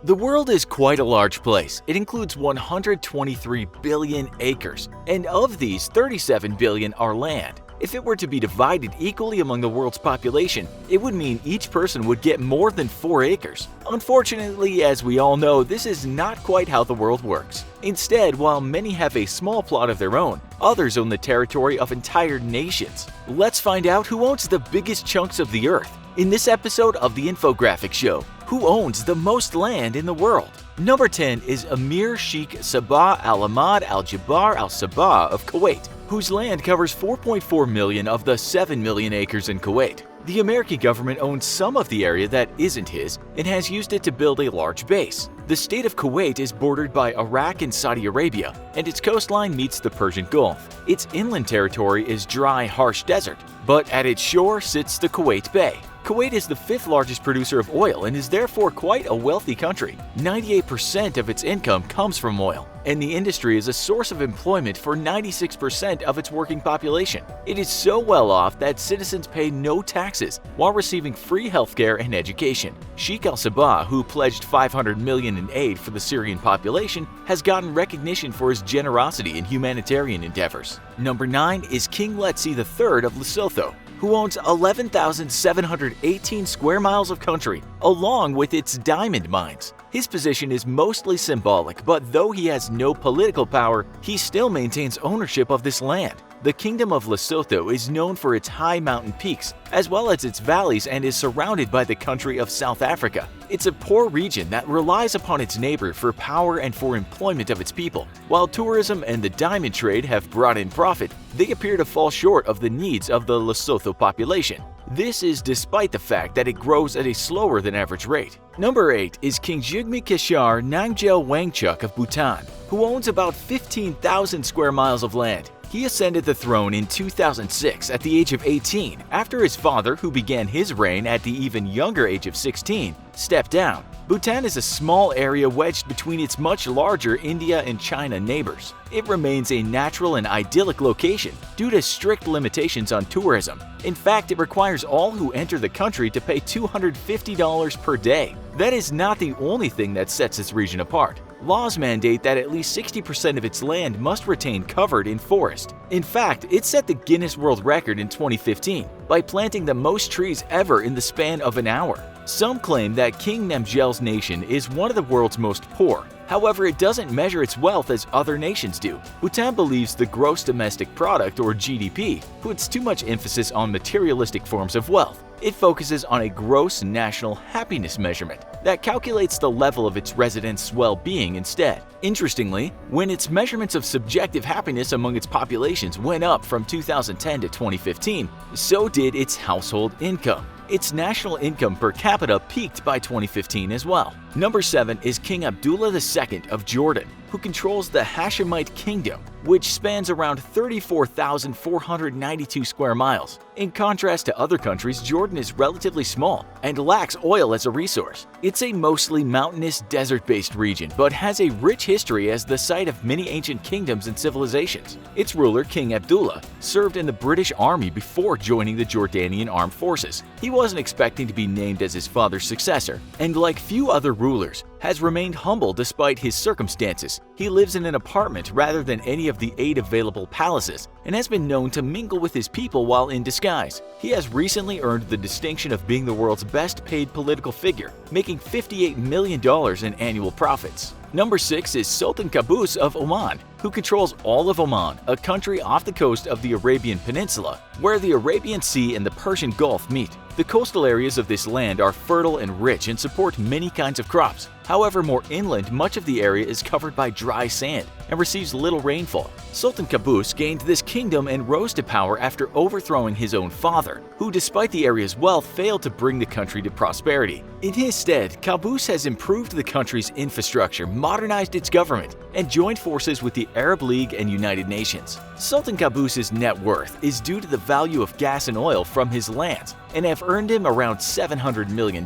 The world is quite a large place. It includes 123 billion acres, and of these, 37 billion are land. If it were to be divided equally among the world's population, it would mean each person would get more than 4 acres. Unfortunately, as we all know, this is not quite how the world works. Instead, while many have a small plot of their own, others own the territory of entire nations. Let's find out who owns the biggest chunks of the earth. In this episode of the Infographics Show, who owns the most land in the world? Number 10 is Emir Sheikh Sabah Al-Ahmad Al-Jabar Al-Sabah of Kuwait, whose land covers 4.4 million of the 7 million acres in Kuwait. The American government owns some of the area that isn't his and has used it to build a large base. The state of Kuwait is bordered by Iraq and Saudi Arabia, and its coastline meets the Persian Gulf. Its inland territory is dry, harsh desert, but at its shore sits the Kuwait Bay. Kuwait is the 5th largest producer of oil and is therefore quite a wealthy country. 98% of its income comes from oil, and the industry is a source of employment for 96% of its working population. It is so well off that citizens pay no taxes while receiving free healthcare and education. Sheikh Al-Sabah, who pledged $500 million in aid for the Syrian population, has gotten recognition for his generosity in humanitarian endeavors. Number 9 is King Letsie III of Lesotho, who owns 11,718 square miles of country, along with its diamond mines. His position is mostly symbolic, but though he has no political power, he still maintains ownership of this land. The Kingdom of Lesotho is known for its high mountain peaks, as well as its valleys, and is surrounded by the country of South Africa. It's a poor region that relies upon its neighbor for power and for employment of its people. While tourism and the diamond trade have brought in profit, they appear to fall short of the needs of the Lesotho population. This is despite the fact that it grows at a slower than average rate. Number 8 is King Jigme Khesar Namgyel Wangchuk of Bhutan, who owns about 15,000 square miles of land. He ascended the throne in 2006 at the age of 18 after his father, who began his reign at the even younger age of 16, stepped down. Bhutan is a small area wedged between its much larger India and China neighbors. It remains a natural and idyllic location due to strict limitations on tourism. In fact, it requires all who enter the country to pay $250 per day. That is not the only thing that sets this region apart. Laws mandate that at least 60% of its land must retain covered in forest. In fact, it set the Guinness World Record in 2015 by planting the most trees ever in the span of an hour. Some claim that King Namgyel's nation is one of the world's most poor. However, it doesn't measure its wealth as other nations do. Bhutan believes the gross domestic product, or GDP, puts too much emphasis on materialistic forms of wealth. It focuses on a gross national happiness measurement that calculates the level of its residents' well-being instead. Interestingly, when its measurements of subjective happiness among its populations went up from 2010 to 2015, so did its household income. Its national income per capita peaked by 2015 as well. Number 7 is King Abdullah II of Jordan, who controls the Hashemite Kingdom, which spans around 34,492 square miles. In contrast to other countries, Jordan is relatively small and lacks oil as a resource. It's a mostly mountainous, desert-based region, but has a rich history as the site of many ancient kingdoms and civilizations. Its ruler, King Abdullah, served in the British Army before joining the Jordanian Armed Forces. He wasn't expecting to be named as his father's successor, and like few other rulers, has remained humble despite his circumstances. He lives in an apartment rather than any of the 8 available palaces, and has been known to mingle with his people while in disguise. He has recently earned the distinction of being the world's best paid political figure, making $58 million in annual profits. Number 6 is Sultan Qaboos of Oman, who controls all of Oman, a country off the coast of the Arabian Peninsula, where the Arabian Sea and the Persian Gulf meet. The coastal areas of this land are fertile and rich and support many kinds of crops. However, more inland, much of the area is covered by dry sand and receives little rainfall. Sultan Qaboos gained this kingdom and rose to power after overthrowing his own father, who despite the area's wealth failed to bring the country to prosperity. In his stead, Qaboos has improved the country's infrastructure, modernized its government, and joined forces with the Arab League and United Nations. Sultan Qaboos's net worth is due to the value of gas and oil from his lands, and have earned him around $700 million.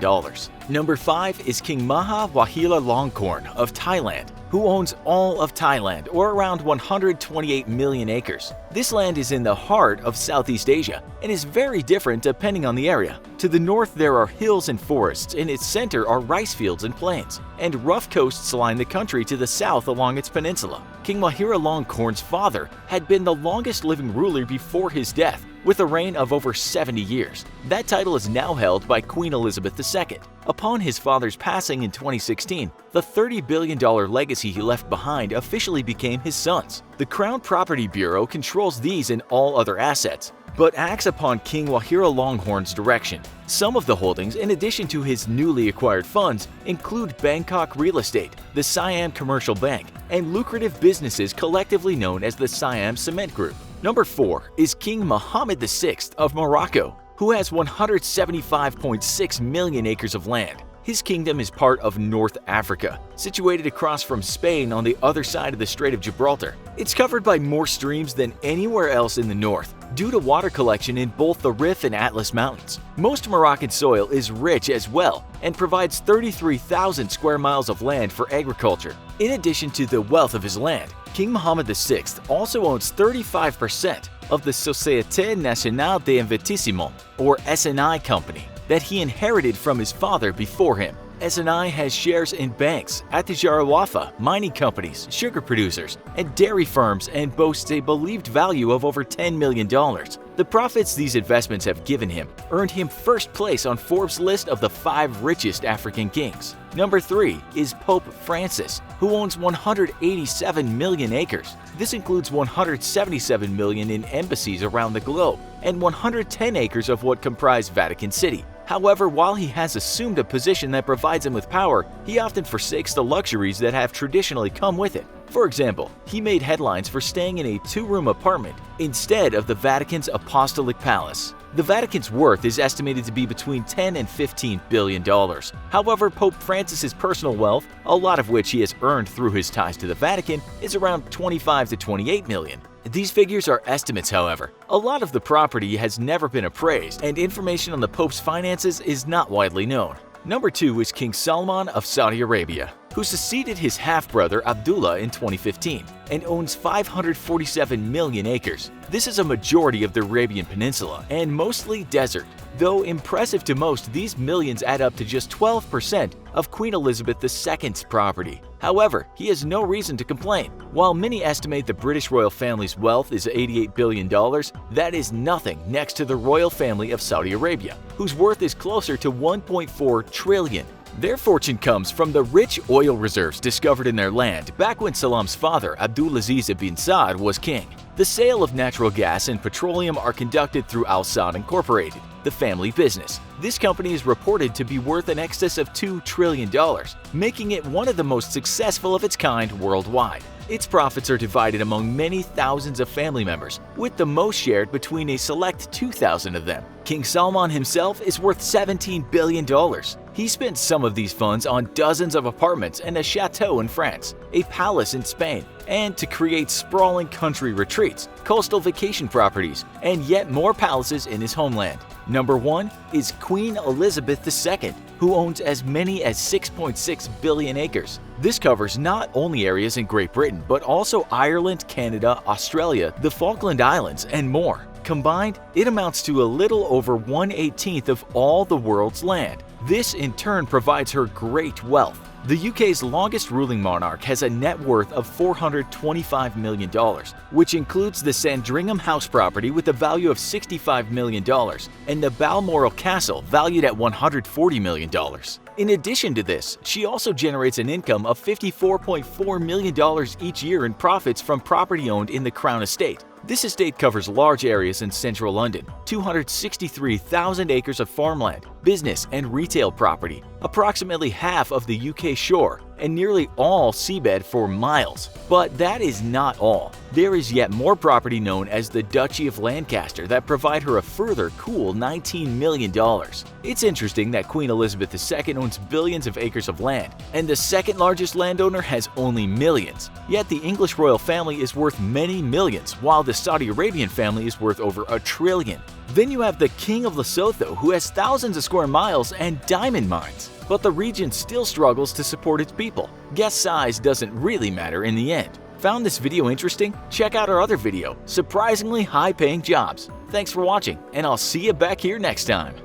Number 5 is King Maha Vajiralongkorn of Thailand, who owns all of Thailand, or around 128 million acres. This land is in the heart of Southeast Asia and is very different depending on the area. To the north there are hills and forests, in its center are rice fields and plains, and rough coasts line the country to the south along its peninsula. King Vajiralongkorn's father had been the longest living ruler before his death, with a reign of over 70 years. That title is now held by Queen Elizabeth II. Upon his father's passing in 2016, the $30 billion legacy he left behind officially became his son's. The Crown Property Bureau controls these and all other assets, but acts upon King Vajiralongkorn's direction. Some of the holdings, in addition to his newly acquired funds, include Bangkok Real Estate, the Siam Commercial Bank, and lucrative businesses collectively known as the Siam Cement Group. Number 4 is King Mohammed VI of Morocco, who has 175.6 million acres of land. His kingdom is part of North Africa, situated across from Spain on the other side of the Strait of Gibraltar. It's covered by more streams than anywhere else in the north, due to water collection in both the Rif and Atlas Mountains. Most Moroccan soil is rich as well and provides 33,000 square miles of land for agriculture. In addition to the wealth of his land, King Mohammed VI also owns 35% of the Société Nationale d'Investissement, or SNI company, that he inherited from his father before him. SNI has shares in banks, Attijara Wafa, mining companies, sugar producers, and dairy firms, and boasts a believed value of over $10 million. The profits these investments have given him earned him first place on Forbes' list of the 5 richest African kings. Number 3 is Pope Francis, who owns 187 million acres. This includes 177 million in embassies around the globe and 110 acres of what comprise Vatican City. However, while he has assumed a position that provides him with power, he often forsakes the luxuries that have traditionally come with it. For example, he made headlines for staying in a 2-room apartment instead of the Vatican's Apostolic Palace. The Vatican's worth is estimated to be between $10 and $15 billion. However, Pope Francis's personal wealth, a lot of which he has earned through his ties to the Vatican, is around 25 to 28 million. These figures are estimates, however. A lot of the property has never been appraised, and information on the Pope's finances is not widely known. Number 2 is King Salman of Saudi Arabia, who succeeded his half-brother Abdullah in 2015 and owns 547 million acres. This is a majority of the Arabian Peninsula and mostly desert. Though impressive to most, these millions add up to just 12% of Queen Elizabeth II's property. However, he has no reason to complain. While many estimate the British royal family's wealth is $88 billion, that is nothing next to the royal family of Saudi Arabia, whose worth is closer to 1.4 trillion. Their fortune comes from the rich oil reserves discovered in their land back when Salam's father, Abdulaziz ibn Saud, was king. The sale of natural gas and petroleum are conducted through Al-Saud Incorporated, the family business. This company is reported to be worth in excess of $2 trillion, making it one of the most successful of its kind worldwide. Its profits are divided among many thousands of family members, with the most shared between a select 2,000 of them. King Salman himself is worth $17 billion. He spent some of these funds on dozens of apartments and a chateau in France, a palace in Spain, and to create sprawling country retreats, coastal vacation properties, and yet more palaces in his homeland. Number 1 is Queen Elizabeth II, who owns as many as 6.6 billion acres. This covers not only areas in Great Britain, but also Ireland, Canada, Australia, the Falkland Islands, and more. Combined, it amounts to a little over 1/18 of all the world's land. This in turn provides her great wealth. The UK's longest ruling monarch has a net worth of $425 million, which includes the Sandringham House property with a value of $65 million and the Balmoral Castle valued at $140 million. In addition to this, she also generates an income of $54.4 million each year in profits from property owned in the Crown Estate. This estate covers large areas in central London, 263,000 acres of farmland, business and retail property, approximately half of the UK shore, and nearly all seabed for miles. But that is not all. There is yet more property known as the Duchy of Lancaster that provide her a further cool $19 million. It's interesting that Queen Elizabeth II owns billions of acres of land, and the second largest landowner has only millions. Yet the English royal family is worth many millions, while the Saudi Arabian family is worth over $1 trillion. Then you have the King of Lesotho, who has thousands of square miles and diamond mines. But the region still struggles to support its people. Guess size doesn't really matter in the end. Found this video interesting? Check out our other video, Surprisingly High-Paying Jobs. Thanks for watching, and I'll see you back here next time.